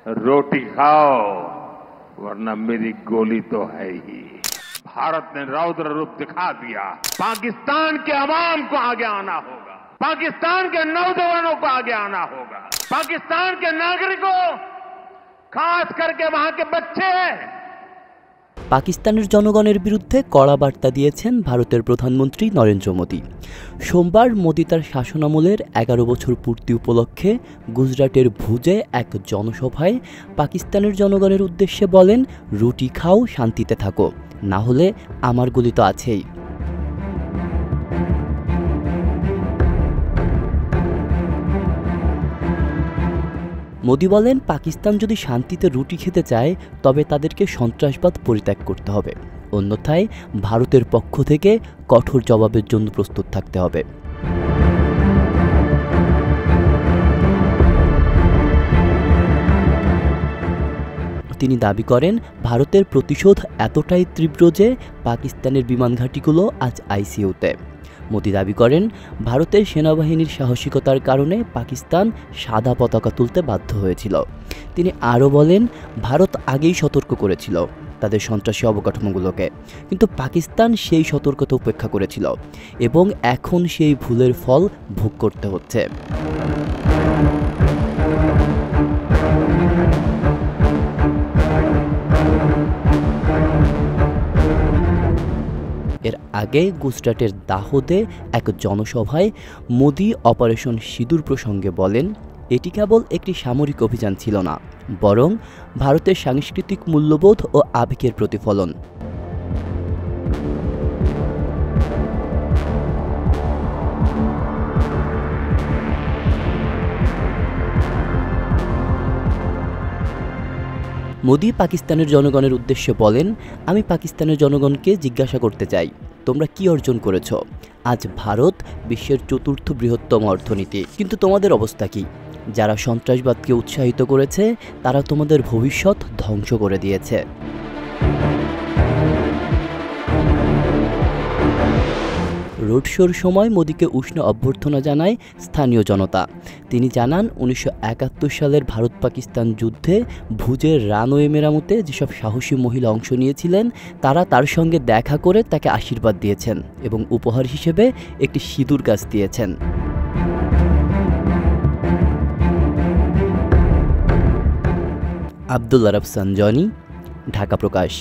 रोटी खाओ वरना मेरी गोली तो है ही। भारत ने रौद्र रूप दिखा दिया। पाकिस्तान के अवाम को आगे आना होगा, पाकिस्तान के नौजवानों को आगे आना होगा, पाकिस्तान के नागरिकों, खास करके वहां के बच्चे। পাকিস্তানের জনগণের বিরুদ্ধে কড়া বার্তা দিয়েছেন ভারতের প্রধানমন্ত্রী নরেন্দ্র মোদি। সোমবার মোদি তার শাসনামলের 11 বছর পূর্তি উপলক্ষে গুজরাটের ভুজে এক জনসভায় পাকিস্তানের জনগণের উদ্দেশ্যে বলেন, রুটি খাও, শান্তিতে থাকো, না হলে আমার গুলি তো আছেই। মোদি বলেন, পাকিস্তান যদি শান্তিতে রুটি খেতে চায় তবে তাদেরকে সন্ত্রাসবাদ পরিত্যাগ করতে হবে, অন্যথায় ভারতের পক্ষ থেকে কঠোর জবাবের জন্য প্রস্তুত থাকতে হবে। তিনি দাবি করেন, ভারতের প্রতিশোধ এতটাই তীব্র যে পাকিস্তানের বিমান ঘাঁটিগুলো আজ আইসিইউতে। মোদি দাবি করেন, ভারতের সেনাবাহিনীর সাহসিকতার কারণে পাকিস্তান সাদা পতাকা তুলতে বাধ্য হয়েছিল। তিনি আরও বলেন, ভারত আগেই সতর্ক করেছিল তাদের সন্ত্রাসী অবকাঠামোগুলোকে, কিন্তু পাকিস্তান সেই সতর্কতা উপেক্ষা করেছিল এবং এখন সেই ভুলের ফল ভোগ করতে হচ্ছে। এর আগে গুজরাটের দাহোদে এক জনসভায় মোদি অপারেশন সিঁদুর প্রসঙ্গে বলেন, এটি কেবল একটি সামরিক অভিযান ছিল না, বরং ভারতের সাংস্কৃতিক মূল্যবোধ ও আবেগের প্রতিফলন। মোদি পাকিস্তানের জনগণের উদ্দেশ্যে বলেন, আমি পাকিস্তানের জনগণকে জিজ্ঞাসা করতে চাই, তোমরা কি অর্জন করেছ? আজ ভারত বিশ্বের 4র্থ বৃহত্তম অর্থনীতি, কিন্তু তোমাদের অবস্থা কি? যারা সন্ত্রাসবাদকে উৎসাহিত করেছে তারা তোমাদের ভবিষ্যৎ ধ্বংস করে দিয়েছে। রোড শোর সময় মোদিকে উষ্ণ অভ্যর্থনা জানায় স্থানীয় জনতা। তিনি জানান, 1971 সালের ভারত পাকিস্তান যুদ্ধে ভুজের রানওয়ে মেরামতে যেসব সাহসী মহিলা অংশ নিয়েছিলেন তারা তার সঙ্গে দেখা করে তাকে আশীর্বাদ দিয়েছেন এবং উপহার হিসেবে একটি সিঁদুর গাছ দিয়েছেন। আব্দুল্লাহ রাফসান জনি, ঢাকা প্রকাশ।